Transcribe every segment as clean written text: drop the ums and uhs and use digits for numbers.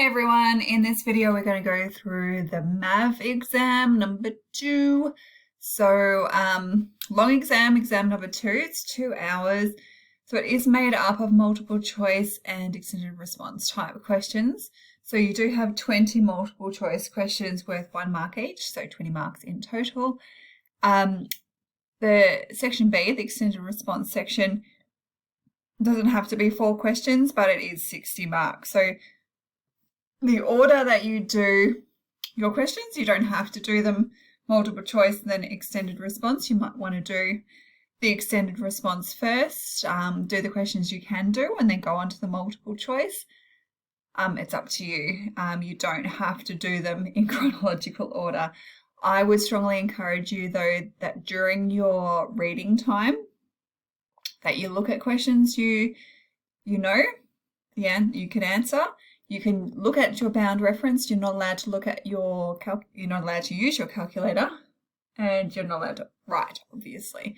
Hi everyone, in this video we're going to go through the MAV exam number 2. So long exam number 2, it's 2 hours. So it is made up of multiple choice and extended response type questions. So you do have 20 multiple choice questions worth 1 mark each, so 20 marks in total. The section B, the extended response section, doesn't have to be 4 questions, but it is 60 marks. So the order that you do your questions, you don't have to do them multiple choice and then extended response. You might want to do the extended response first, do the questions you can do, and then go on to the multiple choice. It's up to you. You don't have to do them in chronological order. I would strongly encourage you, though, that during your reading time, that you look at questions you know, you can answer. You can look at your bound reference. You're not allowed to look at you're not allowed to use your calculator, and you're not allowed to write, obviously.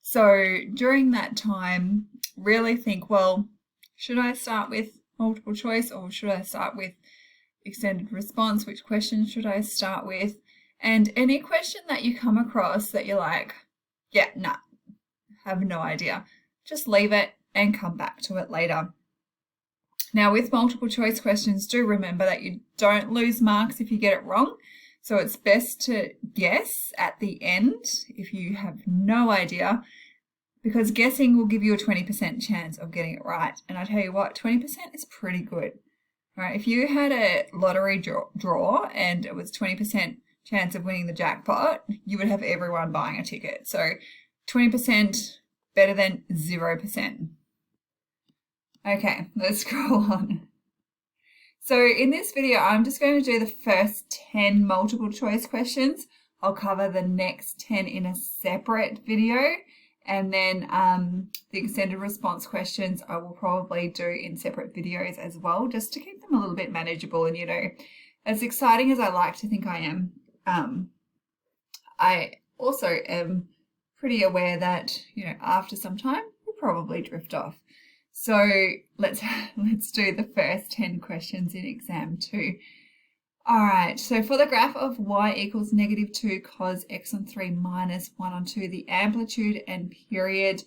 So during that time, really think, well, should I start with multiple choice or should I start with extended response? Which question should I start with? And any question that you come across that you're like, yeah, nah, have no idea, just leave it and come back to it later. Now, with multiple choice questions, do remember that you don't lose marks if you get it wrong. So it's best to guess at the end if you have no idea, because guessing will give you a 20% chance of getting it right. And I tell you what, 20% is pretty good. All right, if you had a lottery draw and it was 20% chance of winning the jackpot, you would have everyone buying a ticket. So 20% better than 0%. Okay, let's scroll on. So in this video, I'm just going to do the first 10 multiple choice questions. I'll cover the next 10 in a separate video. And then the extended response questions I will probably do in separate videos as well, just to keep them a little bit manageable. And, you know, as exciting as I like to think I am, I also am pretty aware that, you know, after some time, we'll probably drift off. So let's do the first 10 questions in exam 2. All right, so for the graph of y equals -2 cos x on 3 minus 1 on 2, the amplitude and period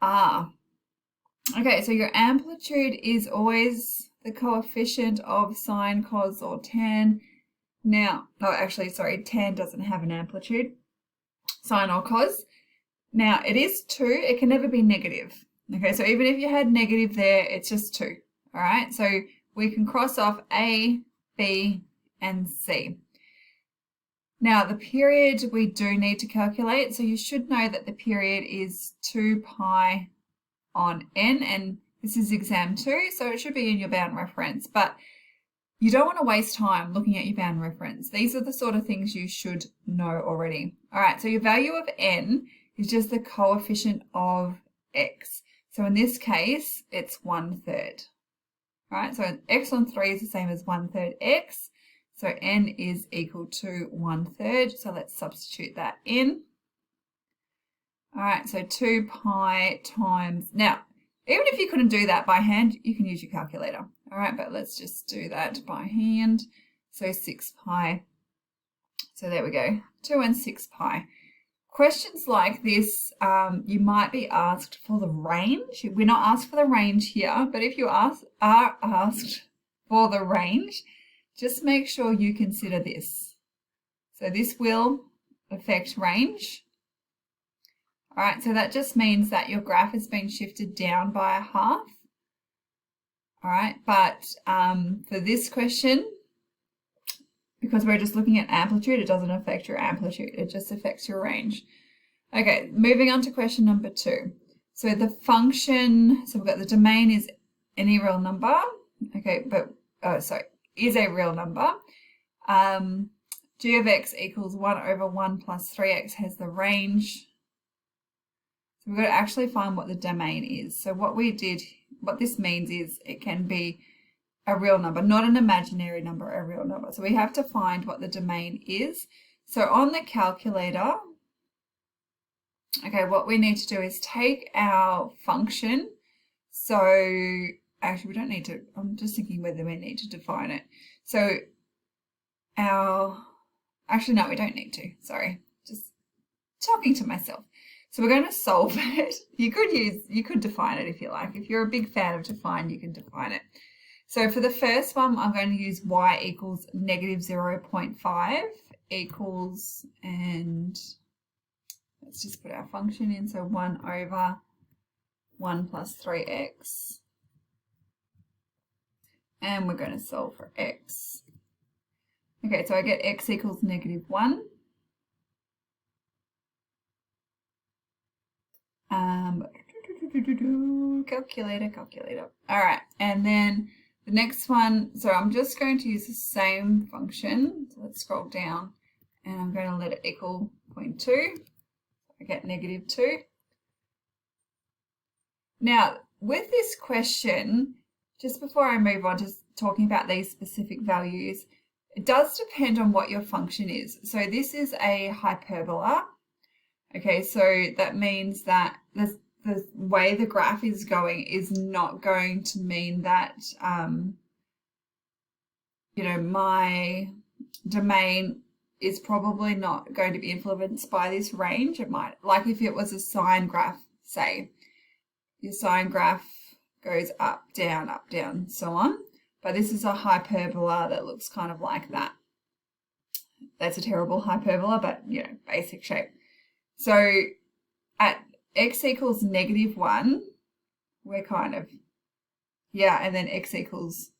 are. Okay, so your amplitude is always the coefficient of sine, cos, or tan. Now, oh, actually, sorry, tan doesn't have an amplitude, sine or cos. Now, it is 2, it can never be negative. Okay, so even if you had negative there, it's just 2. All right, so we can cross off A, B, and C. Now, the period we do need to calculate. So you should know that the period is 2 pi on n, and this is exam 2, so it should be in your bound reference. But you don't want to waste time looking at your bound reference. These are the sort of things you should know already. All right, so your value of n is just the coefficient of x. So in this case, it's 1/3. All right, so x on 3 is the same as 1/3 x. So n is equal to 1/3. So let's substitute that in. All right, so 2 pi times. Now, even if you couldn't do that by hand, you can use your calculator. All right, but let's just do that by hand. So 6 pi. So there we go, 2 and 6 pi. Questions like this, you might be asked for the range. We're not asked for the range here, but if you are asked for the range, just make sure you consider this. So this will affect range. All right, so that just means that your graph has been shifted down by 1/2. All right, but for this question, because we're just looking at amplitude, it doesn't affect your amplitude, it just affects your range. Okay, moving on to question number 2. So the function, so we've got the domain is any real number, okay, but, is a real number. G of x equals 1/1 plus 3x has the range. So we've got to actually find what the domain is. So what this means is it can be a real number, not an imaginary number, a real number. So we have to find what the domain is. So on the calculator, okay, what we need to do is take our function. So actually we don't need to, I'm just thinking whether we need to define it. So actually no, we don't need to, sorry, just talking to myself. So we're going to solve it. You could define it if you like. If you're a big fan of define, you can define it. So for the first one, I'm going to use y equals negative 0.5 equals, and let's just put our function in. So 1 over 1 plus 3x. And we're going to solve for x. Okay, so I get x equals negative 1. Calculator. All right, and then the next one, so I'm just going to use the same function. So let's scroll down, and I'm going to let it equal 0.2. I get negative 2. Now, with this question, just before I move on to talking about these specific values, it does depend on what your function is. So this is a hyperbola. Okay, so that means that the way the graph is going is not going to mean that, you know, my domain is probably not going to be influenced by this range. It might, like if it was a sine graph, say, your sine graph goes up, down, so on. But this is a hyperbola that looks kind of like that. That's a terrible hyperbola, but, you know, basic shape. So at x equals negative 1, we're kind of, yeah, and then x equals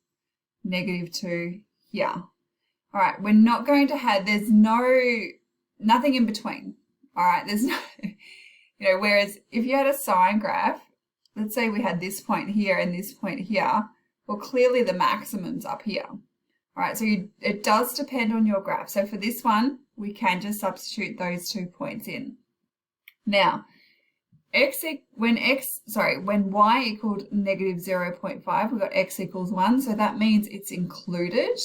negative 2 here. All right, we're not going to have, there's nothing in between. All right, there's no, you know, whereas if you had a sine graph, let's say we had this point here and this point here, well, clearly the maximum's up here. All right, so it does depend on your graph. So for this one, we can just substitute those 2 points in. Now, when y equaled negative 0.5, we've got x equals 1, so that means it's included.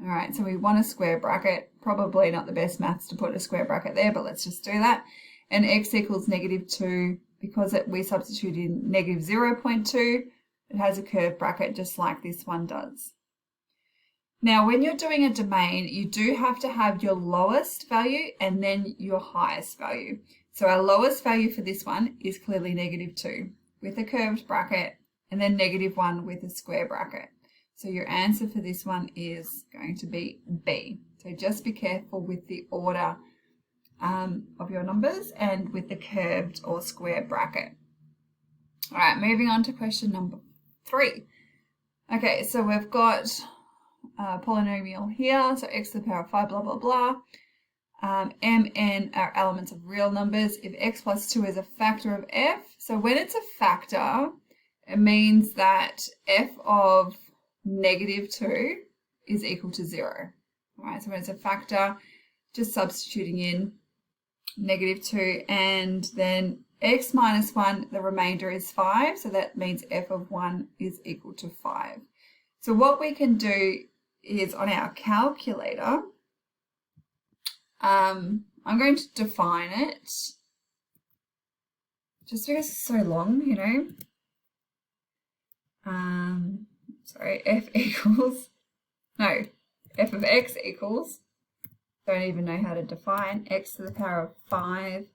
All right, so we want a square bracket. Probably not the best maths to put a square bracket there, but let's just do that. And x equals negative 2, because we substituted in negative 0.2, it has a curved bracket just like this one does. Now, when you're doing a domain, you do have to have your lowest value and then your highest value. So our lowest value for this one is clearly negative 2 with a curved bracket, and then negative 1 with a square bracket. So your answer for this one is going to be B. So just be careful with the order of your numbers and with the curved or square bracket. All right, moving on to question number 3. Okay, so we've got a polynomial here, so x to the power of 5, blah, blah, blah. Mn are elements of real numbers. If x plus 2 is a factor of f, so when it's a factor, it means that f of negative 2 is equal to 0. All right, so when it's a factor, just substituting in negative 2, and then x minus 1, the remainder is 5, so that means f of 1 is equal to 5. So what we can do is on our calculator, I'm going to define it just because it's so long, you know. Sorry, f of x equals, don't even know how to define, x to the power of 5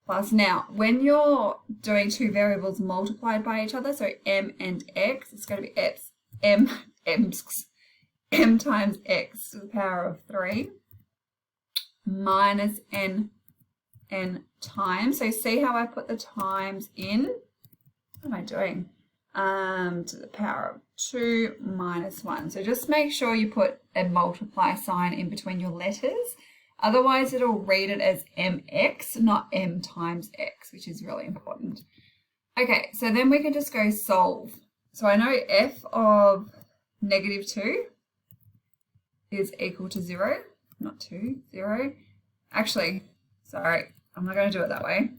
plus, now when you're doing two variables multiplied by each other, so m and x, it's going to be m times x to the power of 3 minus n times. So see how I put the times in? What am I doing? To the power of 2 minus 1. So just make sure you put a multiply sign in between your letters. Otherwise, it'll read it as mx, not m times x, which is really important. Okay, so then we can just go solve. So I know f of negative 2 is equal to 0. Not 2, 0. Actually, sorry, I'm not going to do it that way,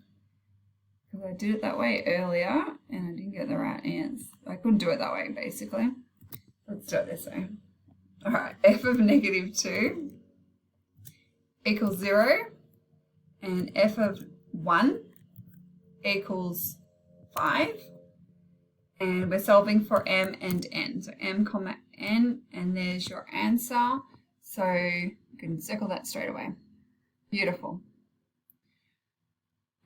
because I did it that way earlier and I didn't get the right answer. I couldn't do it that way, basically. Let's do it this way. All right, f of negative 2 equals 0, and f of 1 equals 5. And we're solving for m and n. So m comma n, and there's your answer. So you can circle that straight away. Beautiful.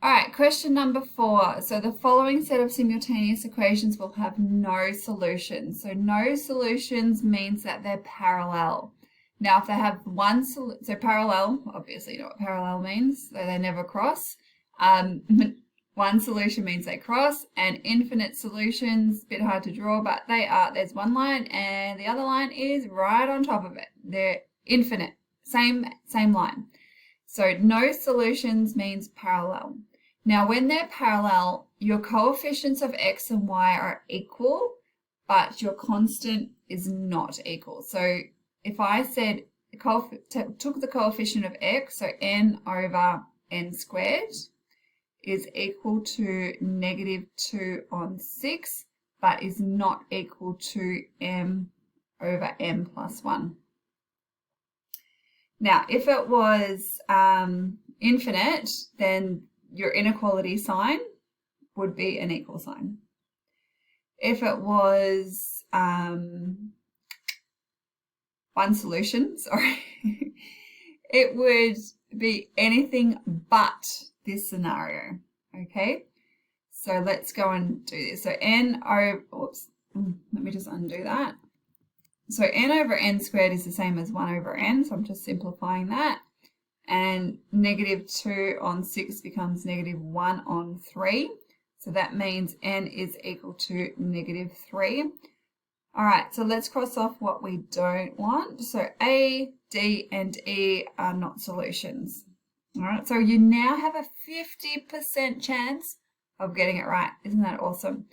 All right, question number 4. So the following set of simultaneous equations will have no solutions. So no solutions means that they're parallel. Now, if they have one solution, so parallel, obviously you know what parallel means, so they never cross. One solution means they cross, and infinite solutions, a bit hard to draw, but they are, there's one line and the other line is right on top of it. They're infinite, same line. So no solutions means parallel. Now, when they're parallel, your coefficients of x and y are equal, but your constant is not equal. So if I said, took the coefficient of x, so n over n squared is equal to -2 on 6, but is not equal to m over m plus 1. Now, if it was infinite, then your inequality sign would be an equal sign. If it was one solution, it would be anything but this scenario, okay? So let's go and do this. So n over, let me just undo that. So n over n squared is the same as 1 over n, so I'm just simplifying that. And -2 on 6 becomes -1 on 3. So that means n is equal to -3. All right, so let's cross off what we don't want. So A, D, and E are not solutions. All right, so you now have a 50% chance of getting it right. Isn't that awesome?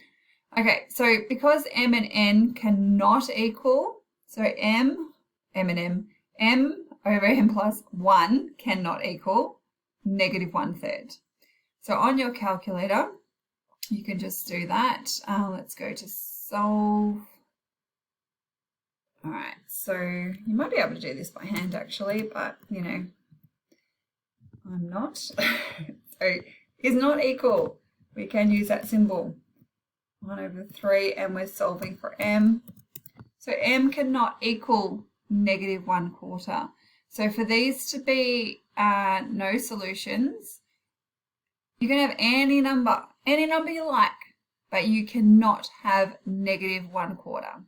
Okay, so because m and n cannot equal, so m over m plus 1 cannot equal -1/3. So on your calculator, you can just do that. Let's go to solve. All right, so you might be able to do this by hand actually, but you know, I'm not. So is not equal. We can use that symbol. 1 over 3, and we're solving for m. So m cannot equal -1/4. So for these to be no solutions, you can have any number you like, but you cannot have -1/4.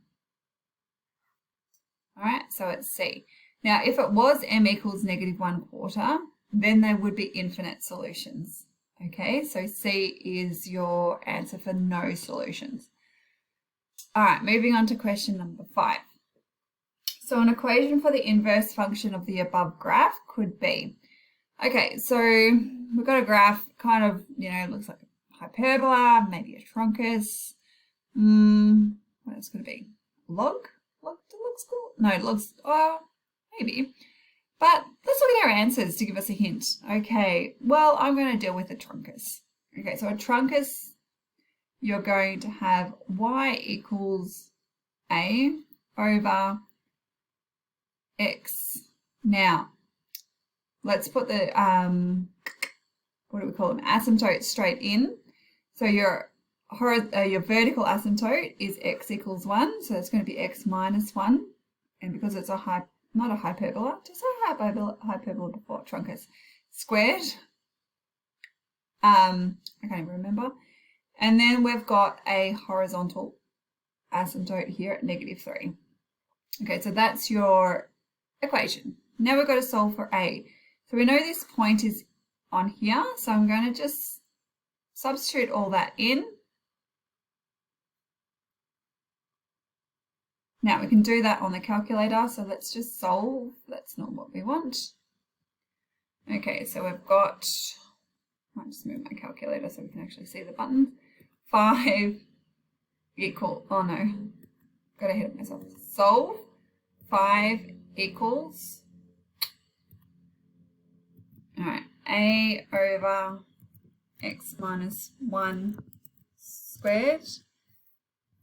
All right, so it's C. Now, if it was m equals -1/4, then they would be infinite solutions. Okay, so C is your answer for no solutions. All right, moving on to question number 5. So an equation for the inverse function of the above graph could be, okay, so we've got a graph kind of, you know, looks like a hyperbola, maybe a truncus. What else could it be? Log? Looks cool. No, logs, maybe. But let's look at our answers to give us a hint. Okay, well, I'm going to deal with a truncus. Okay, so a truncus, you're going to have y equals a over x. Now, let's put the, what do we call them, asymptote straight in. So your vertical asymptote is x equals 1, so that's going to be x minus 1. And because it's not a hyperbola, just a hyperbola before, truncus, squared. I can't even remember. And then we've got a horizontal asymptote here at -3. Okay, so that's your equation. Now we've got to solve for A. So we know this point is on here, so I'm going to just substitute all that in. Now we can do that on the calculator, so let's just solve. That's not what we want. Okay, so we've got, I might just move my calculator so we can actually see the buttons. 5 equal, oh no, got ahead of myself. Solve 5 equals, all right, a over x minus 1 squared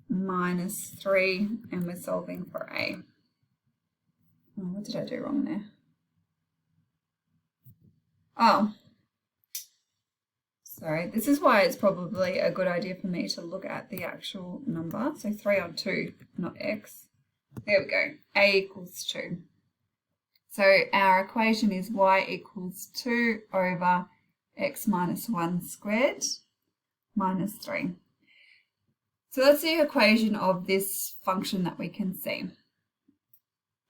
minus 3, and we're solving for a. Oh, what did I do wrong there? Oh, So this is why it's probably a good idea for me to look at the actual number. So 3 on 2, not x. There we go. A equals 2. So our equation is y equals 2 over x minus 1 squared minus 3. So that's the equation of this function that we can see.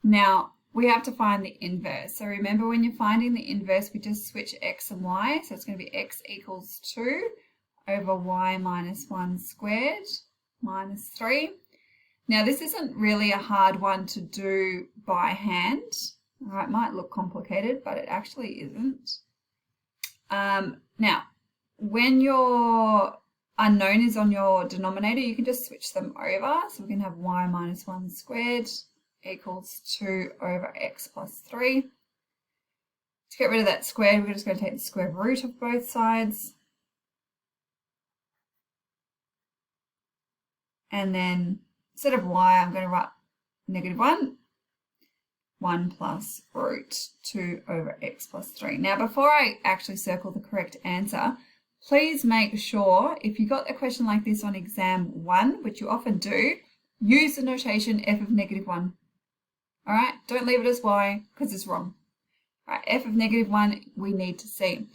Now, we have to find the inverse. So remember, when you're finding the inverse, we just switch x and y. So it's going to be x equals 2 over y minus 1 squared minus 3. Now, this isn't really a hard one to do by hand. All right, it might look complicated, but it actually isn't. Now, when your unknown is on your denominator, you can just switch them over. So we can have y minus 1 squared equals 2 over x plus 3. To get rid of that squared, we're just going to take the square root of both sides. And then instead of y, I'm going to write negative 1 plus root 2 over x plus 3. Now, before I actually circle the correct answer, please make sure, if you got a question like this on exam 1, which you often do, use the notation f of negative 1. All right, don't leave it as y because it's wrong. All right, f of negative 1 we need to see.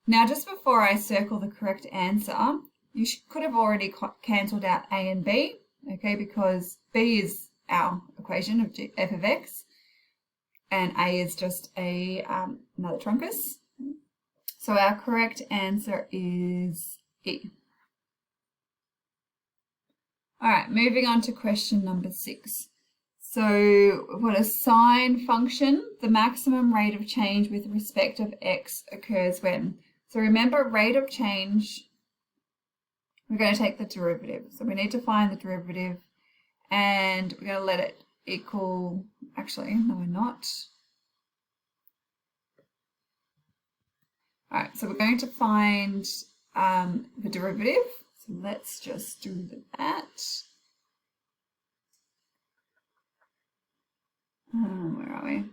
Now, just before I circle the correct answer, you could have already cancelled out a and b, okay, because b is our equation of f of x, and a is just another truncus. So our correct answer is E. All right, moving on to question number 6. So we've got a sine function. The maximum rate of change with respect of x occurs when? So remember, rate of change, we're going to take the derivative. So we need to find the derivative, and we're going to let it equal, actually, no, we're not. All right, so we're going to find the derivative. So let's just do that. Where are we?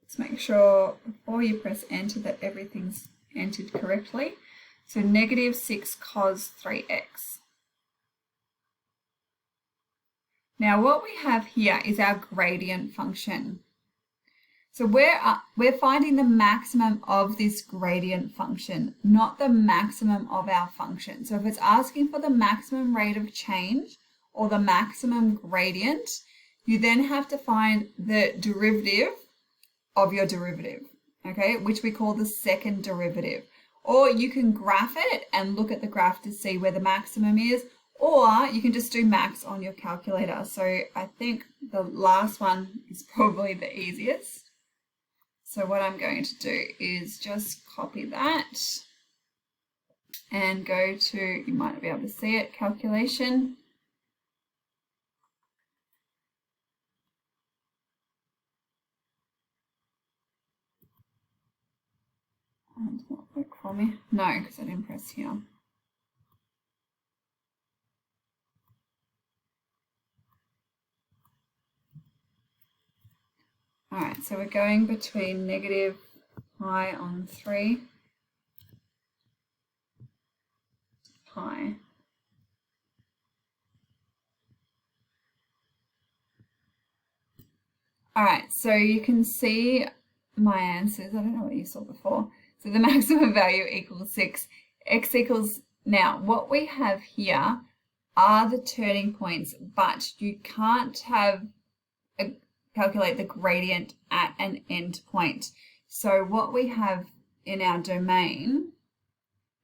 Let's make sure before you press enter that everything's entered correctly. So negative 6 cos 3x. Now what we have here is our gradient function. So we're finding the maximum of this gradient function, not the maximum of our function. So if it's asking for the maximum rate of change or the maximum gradient, you then have to find the derivative of your derivative, okay, which we call the second derivative. Or you can graph it and look at the graph to see where the maximum is, or you can just do max on your calculator. So I think the last one is probably the easiest. So what I'm going to do is just copy that and go to, you might not be able to see it, calculation. And it's not work for me. No, because I didn't press here. All right, so we're going between negative pi on 3 pi. All right, so you can see my answers. I don't know what you saw before. So the maximum value equals 6, x equals, now what we have here are the turning points, but you can't calculate the gradient at an end point. So what we have in our domain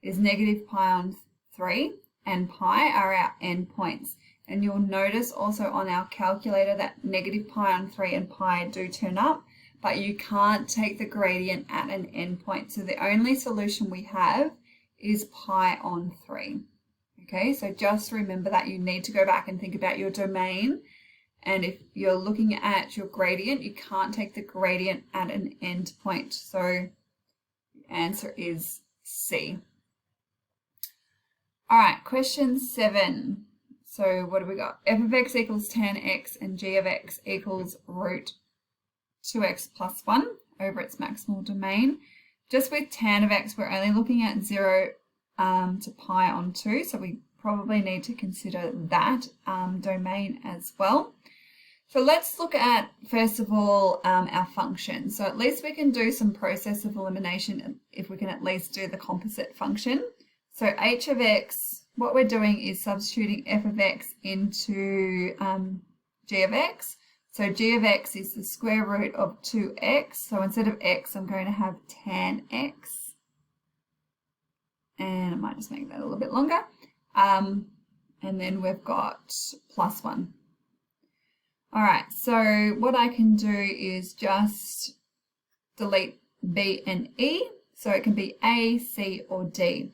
is negative pi on 3 and pi are our endpoints. And you'll notice also on our calculator that negative pi on 3 and pi do turn up, but you can't take the gradient at an endpoint. So the only solution we have is pi on 3. Okay, so just remember that you need to go back and think about your domain. And if you're looking at your gradient, you can't take the gradient at an endpoint. So the answer is C. All right, question 7. So what do we got? F of x equals tan x and g of x equals root 2x plus 1 over its maximal domain. Just with tan of x, we're only looking at 0 to pi on 2, so we probably need to consider that domain as well. So let's look at, first of all, our function. So at least we can do some process of elimination if we can at least do the composite function. So h of x, what we're doing is substituting f of x into g of x. So g of x is the square root of 2x. So instead of x, I'm going to have tan x. And I might just make that a little bit longer. And then we've got plus 1. All right, so what I can do is just delete b and e. So it can be a, c, or d.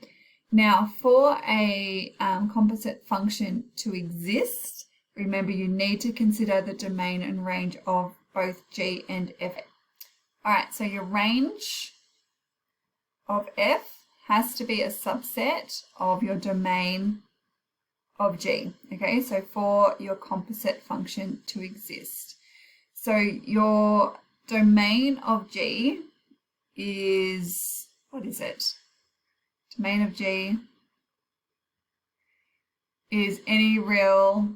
Now, for a composite function to exist, remember you need to consider the domain and range of both g and f. All right, so your range of f has to be a subset of your domain of g, okay? So for your composite function to exist. So your domain of g is, what is it? Domain of g is any real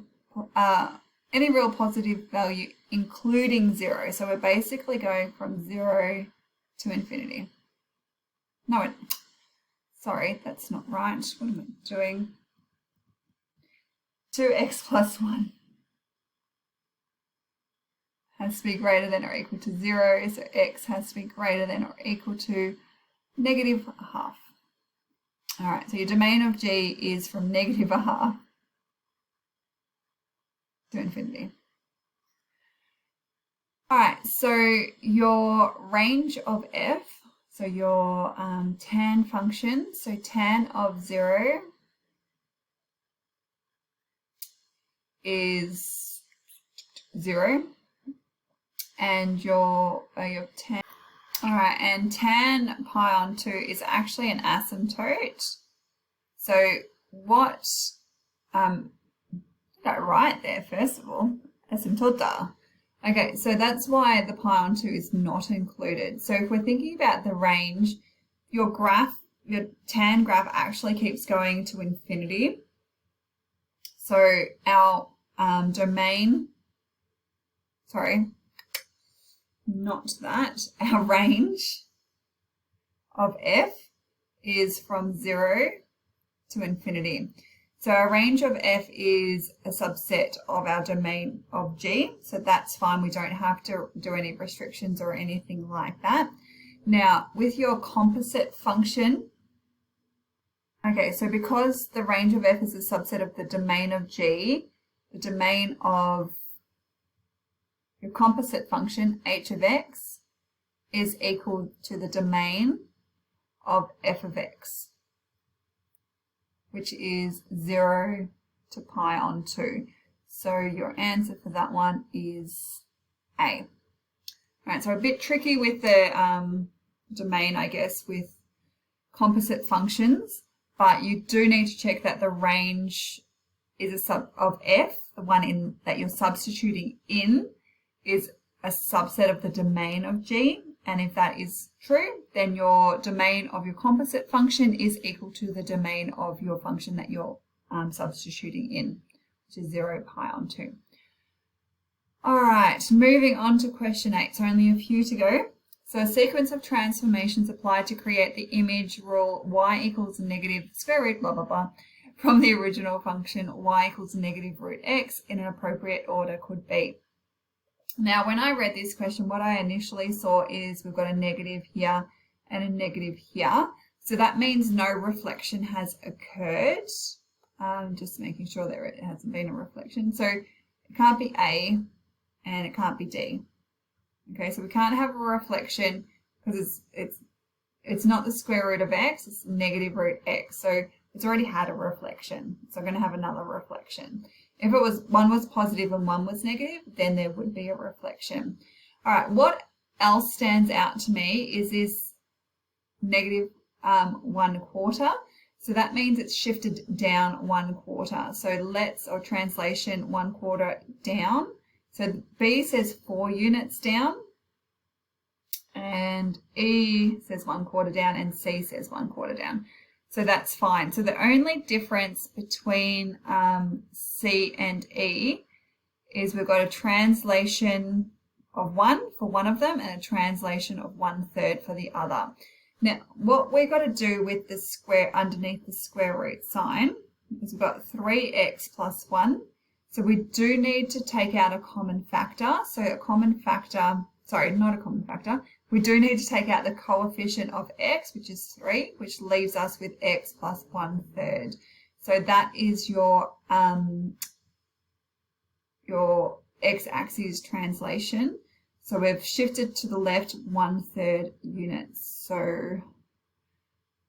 positive value including 0. So we're basically going from 0 to infinity. No, sorry, that's not right. What am I doing? 2x plus 1 has to be greater than or equal to 0, so x has to be greater than or equal to negative half. All right, so your domain of g is from negative a half to infinity. All right, so your range of f, so your tan function, so tan of 0 is 0, and your tan, all right, and tan pi on 2 is actually an asymptote. So what, did I write there first of all? Asymptota. Okay, so that's why the pi on 2 is not included. So if we're thinking about the range, your graph, your tan graph actually keeps going to infinity. So our domain, sorry, not that, our range of f is from 0 to infinity. So our range of f is a subset of our domain of g, so that's fine. We don't have to do any restrictions or anything like that. Now, with your composite function, okay, so because the range of f is a subset of the domain of g, the domain of your composite function, h of x, is equal to the domain of f of x, which is 0 to pi on 2. So your answer for that one is A. All right, so a bit tricky with the domain, I guess, with composite functions, but you do need to check that the range is a sub of f, the one that you're substituting in, is a subset of the domain of g. And if that is true, then your domain of your composite function is equal to the domain of your function that you're substituting in, which is 0 pi on 2. All right, moving on to question 8. So only a few to go. So a sequence of transformations applied to create the image rule y equals negative square root blah blah blah from the original function y equals negative root x in an appropriate order could be. Now, when I read this question, what I initially saw is we've got a negative here and a negative here. So that means no reflection has occurred. Just making sure that it hasn't been a reflection. So it can't be A and it can't be D. Okay, so we can't have a reflection because it's not the square root of x, it's negative root x. So it's already had a reflection. So I'm going to have another reflection. If it was one was positive and one was negative, then there would be a reflection. All right, what else stands out to me is this negative 1/4. So that means it's shifted down 1/4. So or translation 1/4 down. So B says 4 units down, and E says 1/4 down, and C says 1/4 down. So that's fine. So the only difference between C and E is we've got a translation of 1 for one of them and a translation of 1/3 for the other. Now, what we've got to do with the square underneath the square root sign is we've got 3x plus 1. So we do need to take out a common factor. So a common factor, sorry, not a common factor. We do need to take out the coefficient of x, which is 3, which leaves us with x plus 1/3. So that is your x-axis translation. So we've shifted to the left 1/3 units. So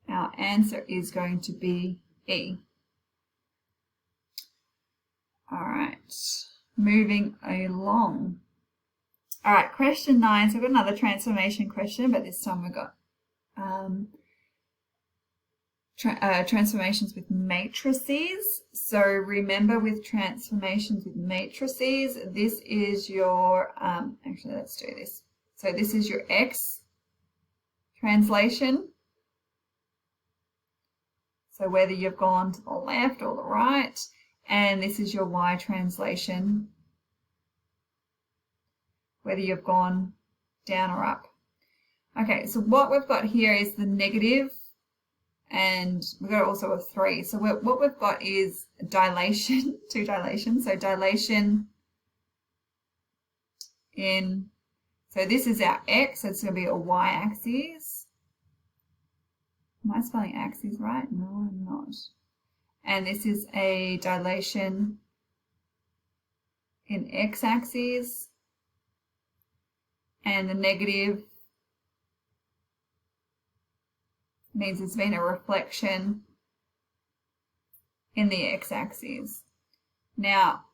our answer is going to be E. All right, moving along. All right, question 9. So we've got another transformation question, but this time we've got transformations with matrices. So remember, with transformations with matrices, this is your, actually let's do this. So this is your X translation. So whether you've gone to the left or the right, and this is your Y translation, whether you've gone down or up. Okay, so what we've got here is the negative, and we've got also a 3. So what we've got is dilation, 2 dilations. So dilation in, so this is our X, so it's going to be a Y axis. Am I spelling axis right? No, I'm not. And this is a dilation in X axis, and the negative means it's been a reflection in the x-axis. Now,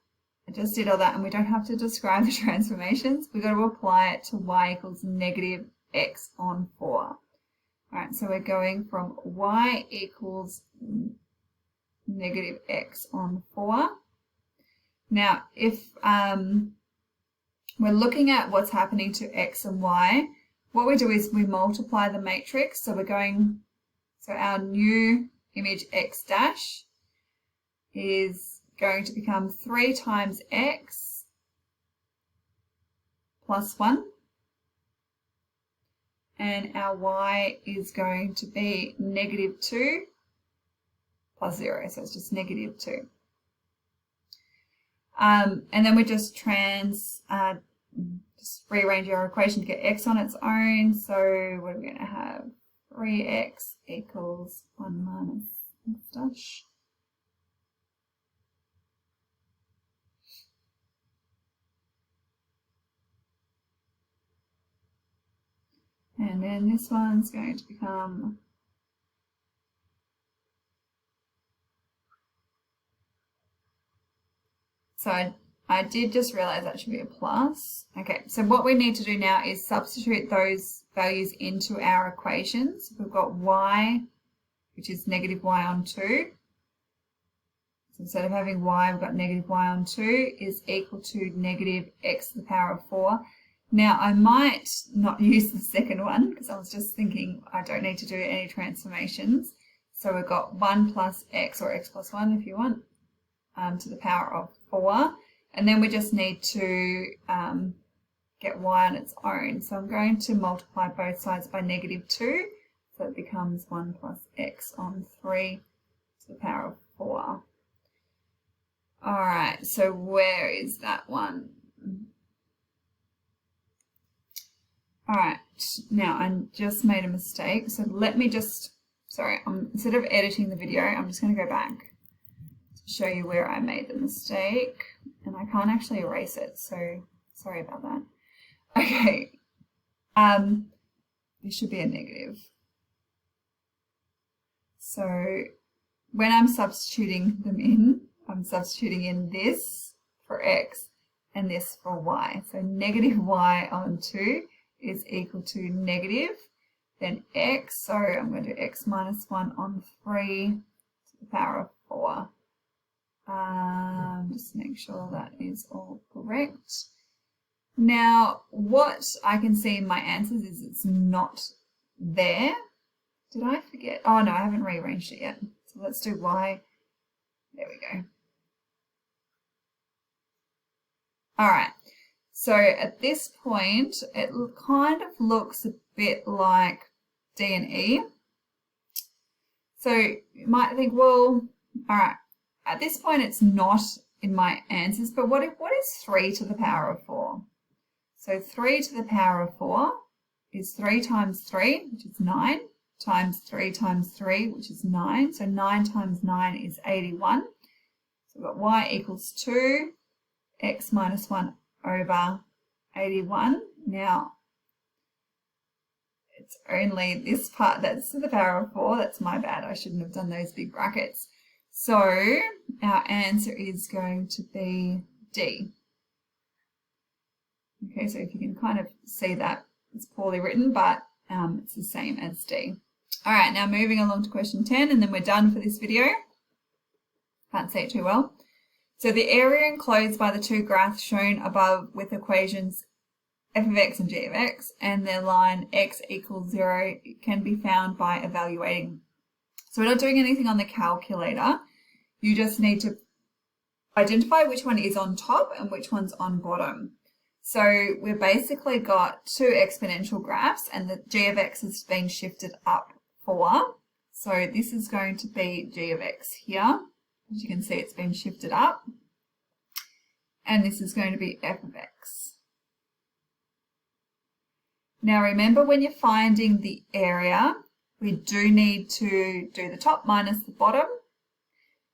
I just did all that, and we don't have to describe the transformations. We've got to apply it to y equals negative x on 4. All right, so we're going from y equals negative x on 4. Now, if we're looking at what's happening to x and y, what we do is we multiply the matrix. So we're going, so our new image x dash is going to become 3 times x plus 1. And our y is going to be negative 2 plus 0. So it's just negative 2. And then we just rearrange our equation to get x on its own. So what are we going to have? 3x equals 1 minus x dash. And then this one's going to become I did just realize that should be a plus. Okay, so what we need to do now is substitute those values into our equations. We've got y, which is negative y on 2. So instead of having y, we've got negative y on 2 is equal to negative x to the power of 4. Now, I might not use the second one because I was just thinking I don't need to do any transformations. So we've got 1 plus x, or x plus 1 if you want, to the power of 4. And then we just need to get y on its own. So I'm going to multiply both sides by negative 2. So it becomes 1 plus x on 3 to the power of 4. All right, so where is that one? All right, now I just made a mistake. So let me just, sorry, instead of editing the video, I'm just going to go back to show you where I made the mistake. And I can't actually erase it, so sorry about that. Okay, this should be a negative. So when I'm substituting them in, I'm substituting in this for x and this for y. So negative y on 2 is equal to negative, then x, so I'm going to do x minus 1 on 3 to the power of 4. Just make sure that is all correct. Now, what I can see in my answers is it's not there. Did I forget? Oh no, I haven't rearranged it yet. So let's do y. There we go. All right. So at this point, it kind of looks a bit like D and E. So you might think, well, all right, at this point it's not in my answers, but what is 3 to the power of 4? So 3 to the power of 4 is 3 times 3, which is 9, times 3 times 3, which is 9. So 9 times 9 is 81. So we've got y equals 2, x minus 1 over 81. Now, it's only this part that's to the power of 4. That's my bad. I shouldn't have done those big brackets. So our answer is going to be D. Okay, so if you can kind of see that, it's poorly written, but it's the same as D. All right, now moving along to question 10, and then we're done for this video. Can't see it too well. So the area enclosed by the two graphs shown above with equations f of x and g of x and their line x equals 0 can be found by evaluating. So we're not doing anything on the calculator. You just need to identify which one is on top and which one's on bottom. So we've basically got two exponential graphs and the g of x has been shifted up 4. So this is going to be g of x here. As you can see, it's been shifted up. And this is going to be f of x. Now remember, when you're finding the area, we do need to do the top minus the bottom.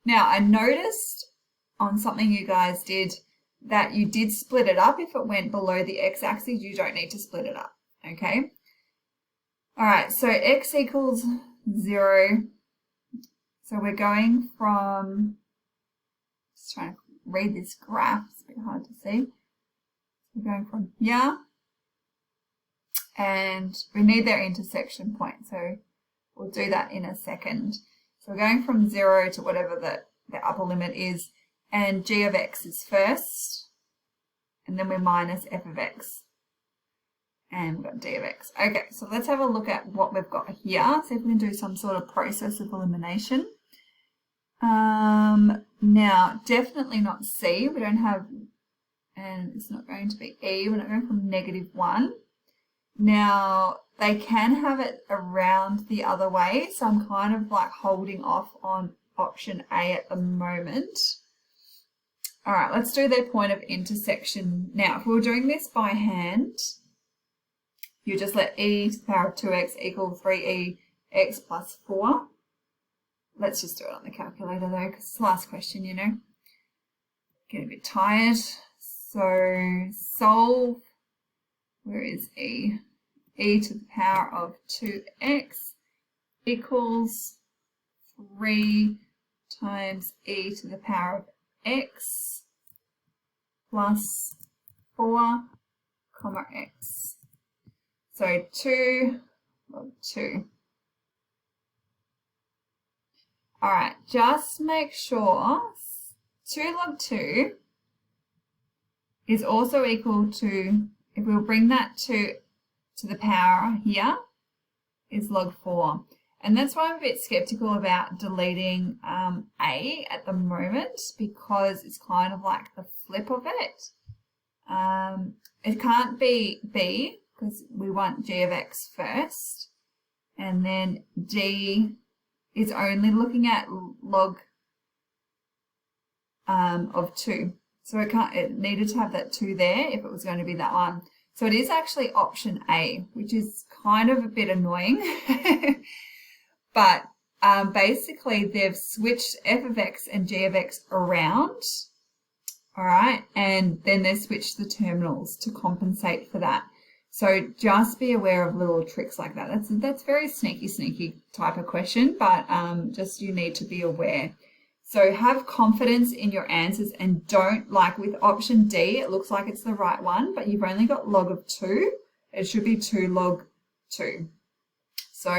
Now I noticed on something you guys did that you did split it up. If it went below the x-axis, you don't need to split it up, okay? All right, so x equals 0. So we're going from, just trying to read this graph, it's a bit hard to see. We're going from here, and we need their intersection point, so we'll do that in a second. So we're going from 0 to whatever the upper limit is, and g of x is first, and then we minus f of x, and we've got d of x. Okay, so let's have a look at what we've got here, see if we can do some sort of process of elimination. Now, definitely not C, we don't have, and it's not going to be E, we're not going from -1. Now, they can have it around the other way, so I'm kind of like holding off on option A at the moment. All right, let's do their point of intersection. Now, if we were doing this by hand, you just let e to the power of 2x equal 3ex plus 4. Let's just do it on the calculator though, because it's the last question, you know. Getting a bit tired. So solve, where is e? E to the power of 2x equals 3 times e to the power of x plus 4 comma x. So 2 log 2. All right, just make sure 2 log 2 is also equal to, if we'll bring that to the power here, is log 4. And that's why I'm a bit skeptical about deleting A at the moment, because it's kind of like the flip of it. It can't be B, because we want g of x first. And then D is only looking at log of 2. So it needed to have that 2 there if it was going to be that one. So it is actually option A, which is kind of a bit annoying. But basically they've switched f of x and g of x around, all right, and then they switched the terminals to compensate for that. So just be aware of little tricks like that. That's very sneaky type of question, but just you need to be aware. So have confidence in your answers and don't, like with option D, it looks like it's the right one, but you've only got log of 2. It should be 2 log 2. So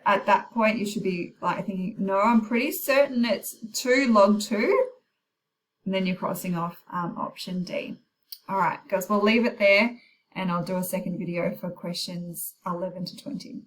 at that point, you should be like thinking, no, I'm pretty certain it's 2 log 2. And then you're crossing off option D. All right, guys, we'll leave it there and I'll do a second video for questions 11 to 20.